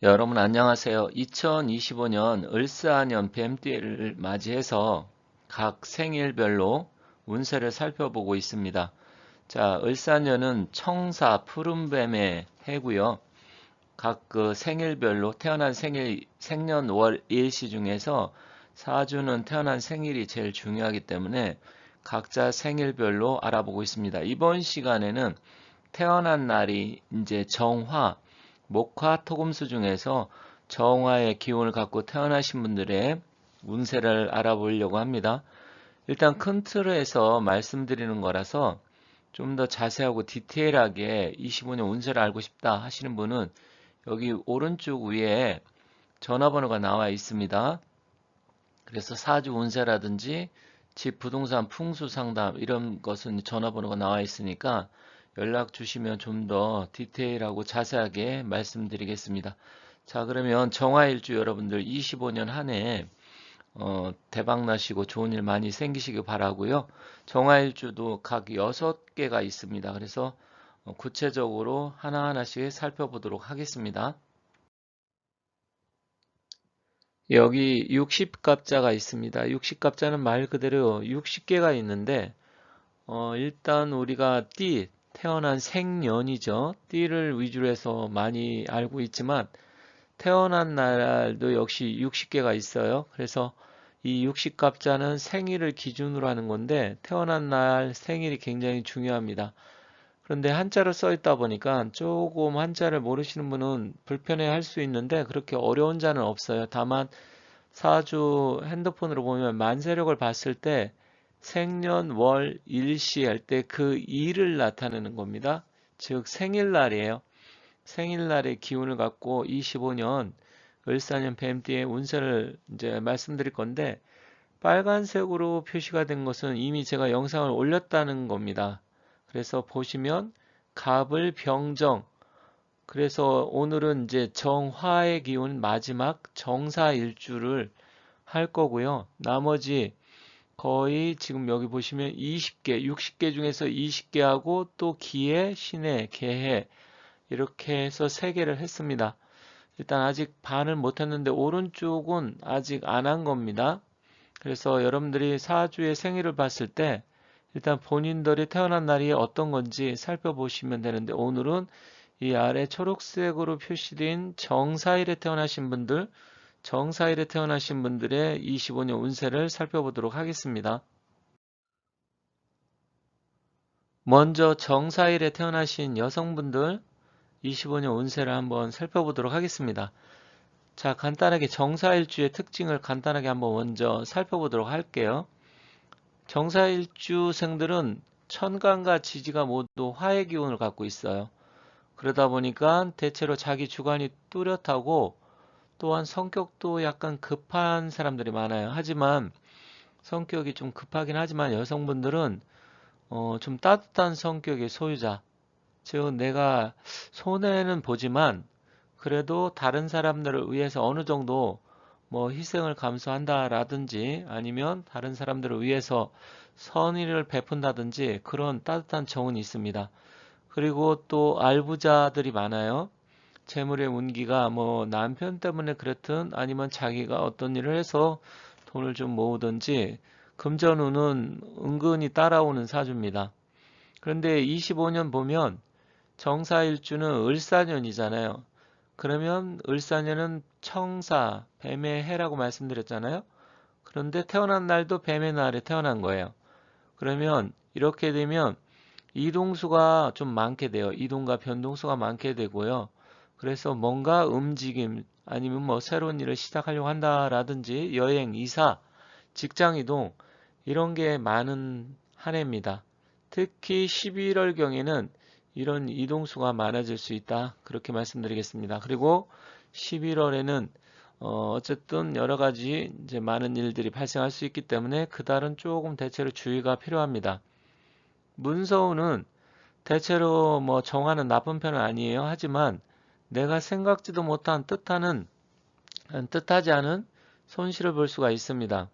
여러분 안녕하세요. 2025년 을사년 뱀띠를 맞이해서 각 생일별로 운세를 살펴보고 있습니다. 자, 을사년은 청사 푸른뱀의 해고요. 각 그 생일별로 태어난 생년월 일시 중에서 사주는 태어난 생일이 제일 중요하기 때문에 각자 생일별로 알아보고 있습니다. 이번 시간에는 태어난 날이 이제 정화, 목화, 토금수 중에서 정화의 기운을 갖고 태어나신 분들의 운세를 알아보려고 합니다. 일단 큰 틀에서 말씀드리는 거라서 좀 더 자세하고 디테일하게 25년 운세를 알고 싶다 하시는 분은 여기 오른쪽 위에 전화번호가 나와 있습니다. 그래서 사주 운세라든지 집 부동산 풍수 상담 이런 것은 전화번호가 나와 있으니까 연락 주시면 좀 더 디테일하고 자세하게 말씀드리겠습니다. 자, 그러면 정화일주 여러분들 25년 한 해 대박 나시고 좋은 일 많이 생기시길 바라고요. 정화일주도 각 6개가 있습니다. 그래서 구체적으로 하나하나씩 살펴보도록 하겠습니다. 여기 60갑자가 있습니다. 60갑자는 말 그대로 60개가 있는데 일단 우리가 태어난 생년이죠. 띠를 위주로 해서 많이 알고 있지만 태어난 날도 역시 60개가 있어요. 그래서 이 60갑자는 생일을 기준으로 하는 건데 태어난 날 생일이 굉장히 중요합니다. 그런데 한자로 써 있다 보니까 조금 한자를 모르시는 분은 불편해 할 수 있는데 그렇게 어려운 자는 없어요. 다만 사주 핸드폰으로 보면 만세력을 봤을 때 생년, 월, 일시 할 때 그 일을 나타내는 겁니다. 즉 생일날이에요. 생일날의 기운을 갖고 25년 을사년 뱀띠의 운세를 이제 말씀드릴 건데 빨간색으로 표시가 된 것은 이미 제가 영상을 올렸다는 겁니다. 그래서 보시면 갑을 병정, 그래서 오늘은 이제 정화의 기운 마지막 정사일주를 할 거고요. 나머지 거의 지금 여기 보시면 20개, 60개 중에서 20개 하고 또 기해, 신해, 개해 이렇게 해서 3개를 했습니다. 일단 아직 반을 못했는데 오른쪽은 아직 안 한 겁니다. 그래서 여러분들이 사주의 생일을 봤을 때 일단 본인들이 태어난 날이 어떤 건지 살펴보시면 되는데 오늘은 이 아래 초록색으로 표시된 정사일에 태어나신 분들, 정사일에 태어나신 분들의 25년 운세를 살펴보도록 하겠습니다. 먼저 정사일에 태어나신 여성분들 25년 운세를 한번 살펴보도록 하겠습니다. 자, 간단하게 정사일주의 특징을 간단하게 한번 먼저 살펴보도록 할게요. 정사일주생들은 천간과 지지가 모두 화의 기운을 갖고 있어요. 그러다 보니까 대체로 자기 주관이 뚜렷하고 또한 성격도 약간 급한 사람들이 많아요. 하지만 성격이 좀 급하긴 하지만 여성분들은 좀 따뜻한 성격의 소유자. 즉 내가 손해는 보지만 그래도 다른 사람들을 위해서 어느 정도 뭐 희생을 감수한다라든지 아니면 다른 사람들을 위해서 선의를 베푼다든지 그런 따뜻한 정은 있습니다. 그리고 또 알부자들이 많아요. 재물의 운기가 뭐 남편 때문에 그렇든 아니면 자기가 어떤 일을 해서 돈을 좀 모으든지 금전운은 은근히 따라오는 사주입니다. 그런데 25년 보면 정사일주는 을사년이잖아요. 그러면 을사년은 청사, 뱀의 해라고 말씀드렸잖아요. 그런데 태어난 날도 뱀의 날에 태어난 거예요. 그러면 이렇게 되면 이동수가 좀 많게 돼요. 이동과 변동수가 많게 되고요. 그래서 뭔가 움직임 아니면 뭐 새로운 일을 시작하려고 한다라든지 여행, 이사, 직장 이동 이런 게 많은 한 해입니다. 특히 11월경에는 이런 이동수가 많아질 수 있다. 그렇게 말씀드리겠습니다. 그리고 11월에는 어쨌든 여러 가지 이제 많은 일들이 발생할 수 있기 때문에 그달은 조금 대체로 주의가 필요합니다. 문서운은 대체로 뭐 정하는 나쁜 편은 아니에요. 하지만 내가 생각지도 못한 뜻하지 않은 손실을 볼 수가 있습니다.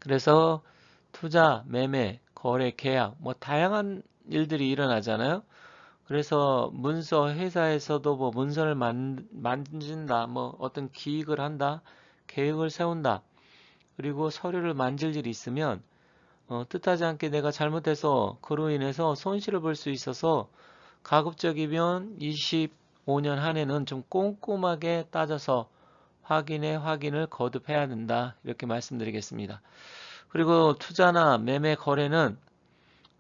그래서 투자, 매매, 거래, 계약 뭐 다양한 일들이 일어나잖아요. 그래서 문서 회사에서도 뭐 문서를 만진다, 뭐 어떤 기획을 한다, 계획을 세운다, 그리고 서류를 만질 일이 있으면 뜻하지 않게 내가 잘못해서 그로 인해서 손실을 볼 수 있어서 가급적이면 25년 한 해는 좀 꼼꼼하게 따져서 확인을 거듭해야 된다. 이렇게 말씀드리겠습니다. 그리고 투자나 매매 거래는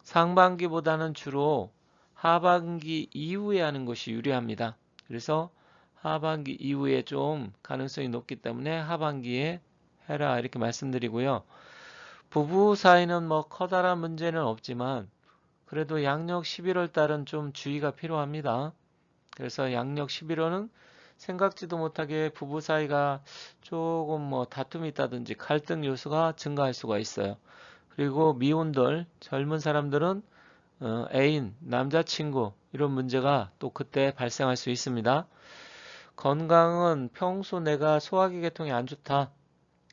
상반기보다는 주로 하반기 이후에 하는 것이 유리합니다. 그래서 하반기 이후에 좀 가능성이 높기 때문에 하반기에 해라 이렇게 말씀드리고요. 부부 사이는 뭐 커다란 문제는 없지만 그래도 양력 11월 달은 좀 주의가 필요합니다. 그래서 양력 11월은 생각지도 못하게 부부 사이가 조금 뭐 다툼이 있다든지 갈등 요소가 증가할 수가 있어요. 그리고 미혼들, 젊은 사람들은 애인, 남자친구 이런 문제가 또 그때 발생할 수 있습니다. 건강은 평소 내가 소화기 계통이 안 좋다.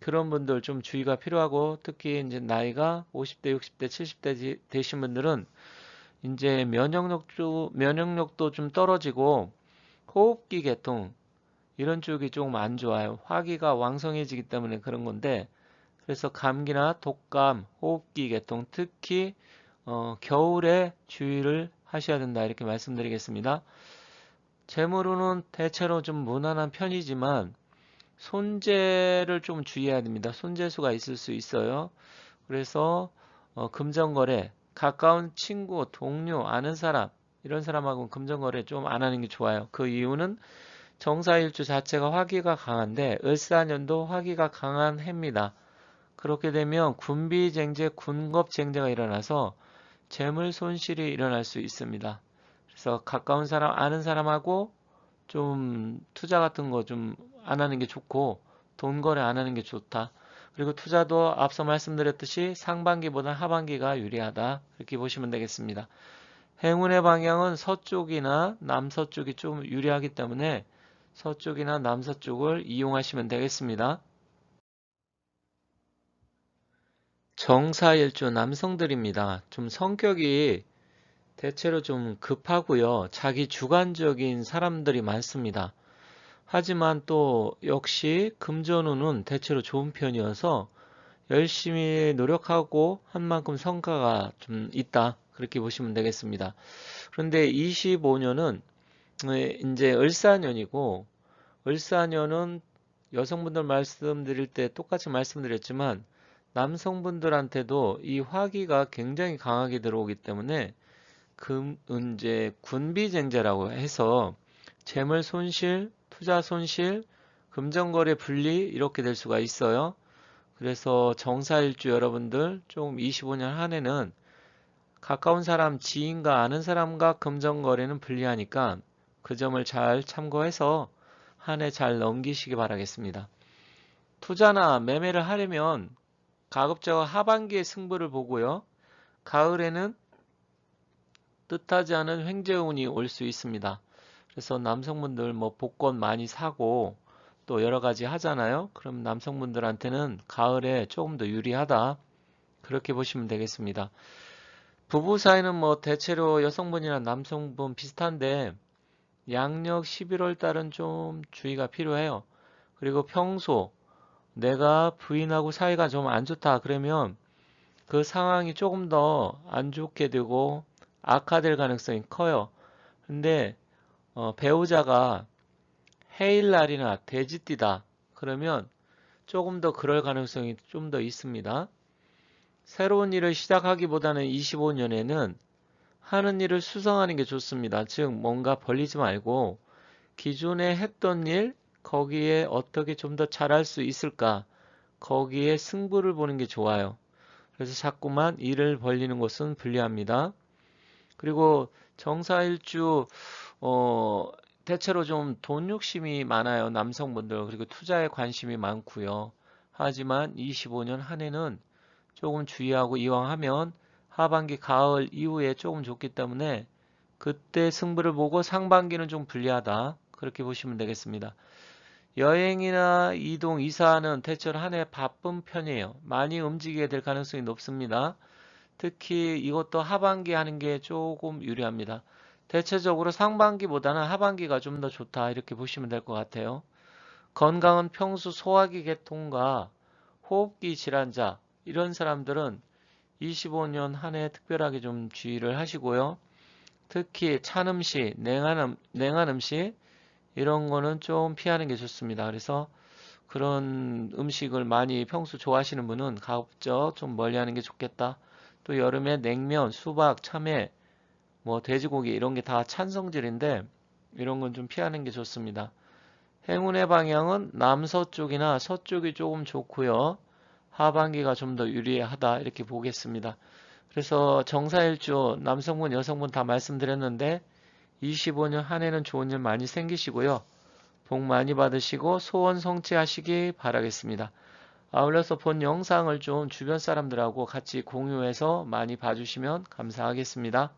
그런 분들 좀 주의가 필요하고 특히 이제 나이가 50대, 60대, 70대 되신 분들은 이제 면역력도 좀 떨어지고 호흡기 계통 이런 쪽이 조금 안 좋아요. 화기가 왕성해지기 때문에 그런 건데 그래서 감기나 독감, 호흡기 계통 특히 겨울에 주의를 하셔야 된다 이렇게 말씀드리겠습니다. 재물로는 대체로 좀 무난한 편이지만 손재를 좀 주의해야 됩니다. 손재수가 있을 수 있어요. 그래서 금전거래, 가까운 친구, 동료, 아는 사람 이런 사람하고는 금전거래 좀 안 하는 게 좋아요. 그 이유는 정사일주 자체가 화기가 강한데 을사년도 화기가 강한 해입니다. 그렇게 되면 군비쟁제, 군겁쟁제가 일어나서 재물 손실이 일어날 수 있습니다. 그래서 가까운 사람, 아는 사람하고 좀 투자 같은 거 좀 안 하는 게 좋고 돈 거래 안 하는 게 좋다. 그리고 투자도 앞서 말씀드렸듯이 상반기보다 하반기가 유리하다. 이렇게 보시면 되겠습니다. 행운의 방향은 서쪽이나 남서쪽이 좀 유리하기 때문에 서쪽이나 남서쪽을 이용하시면 되겠습니다. 정사일주 남성들입니다. 좀 성격이 대체로 좀 급하고요. 자기 주관적인 사람들이 많습니다. 하지만 또 역시 금전운은 대체로 좋은 편이어서 열심히 노력하고 한 만큼 성과가 좀 있다. 그렇게 보시면 되겠습니다. 그런데 25년은 이제 을사년이고 을사년은 여성분들 말씀드릴 때 똑같이 말씀드렸지만 남성분들한테도 이 화기가 굉장히 강하게 들어오기 때문에 이제 군비쟁제라고 해서 재물 손실, 투자 손실, 금전거래 분리 이렇게 될 수가 있어요. 그래서 정사일주 여러분들 좀 25년 한 해는 가까운 사람, 지인과 아는 사람과 금전거래는 불리하니까 그 점을 잘 참고해서 한 해 잘 넘기시기 바라겠습니다. 투자나 매매를 하려면 가급적 하반기에 승부를 보고요. 가을에는 뜻하지 않은 횡재운이 올 수 있습니다. 그래서 남성분들 뭐 복권 많이 사고 또 여러 가지 하잖아요. 그럼 남성분들한테는 가을에 조금 더 유리하다. 그렇게 보시면 되겠습니다. 부부 사이는 뭐 대체로 여성분이나 남성분 비슷한데 양력 11월 달은 좀 주의가 필요해요. 그리고 평소 내가 부인하고 사이가 좀 안 좋다 그러면 그 상황이 조금 더 안 좋게 되고 악화될 가능성이 커요. 근데 배우자가 해일날이나 돼지띠다 그러면 조금 더 그럴 가능성이 좀 더 있습니다. 새로운 일을 시작하기보다는 25년에는 하는 일을 수성하는 게 좋습니다. 즉 뭔가 벌리지 말고 기존에 했던 일 거기에 어떻게 좀 더 잘할 수 있을까 거기에 승부를 보는 게 좋아요. 그래서 자꾸만 일을 벌리는 것은 불리합니다. 그리고 정사일주 대체로 좀 돈 욕심이 많아요. 남성분들 그리고 투자에 관심이 많고요. 하지만 25년 한 해는 조금 주의하고 이왕 하면 하반기 가을 이후에 조금 좋기 때문에 그때 승부를 보고 상반기는 좀 불리하다. 그렇게 보시면 되겠습니다. 여행이나 이동, 이사는 대체로 한 해 바쁜 편이에요. 많이 움직이게 될 가능성이 높습니다. 특히 이것도 하반기 하는 게 조금 유리합니다. 대체적으로 상반기보다는 하반기가 좀 더 좋다 이렇게 보시면 될 것 같아요. 건강은 평소 소화기 계통과 호흡기 질환자 이런 사람들은 25년 한 해 특별하게 좀 주의를 하시고요. 특히 찬 음식, 냉한 음식 이런 거는 좀 피하는 게 좋습니다. 그래서 그런 음식을 많이 평소 좋아하시는 분은 가급적 좀 멀리 하는 게 좋겠다. 또 여름에 냉면, 수박, 참외, 뭐 돼지고기 이런 게 다 찬 성질인데 이런 건 좀 피하는 게 좋습니다. 행운의 방향은 남서쪽이나 서쪽이 조금 좋고요. 하반기가 좀 더 유리하다 이렇게 보겠습니다. 그래서 정사일주 남성분 여성분 다 말씀드렸는데 25년 한 해는 좋은 일 많이 생기시고요. 복 많이 받으시고 소원 성취하시기 바라겠습니다. 아울러서 본 영상을 좀 주변 사람들하고 같이 공유해서 많이 봐주시면 감사하겠습니다.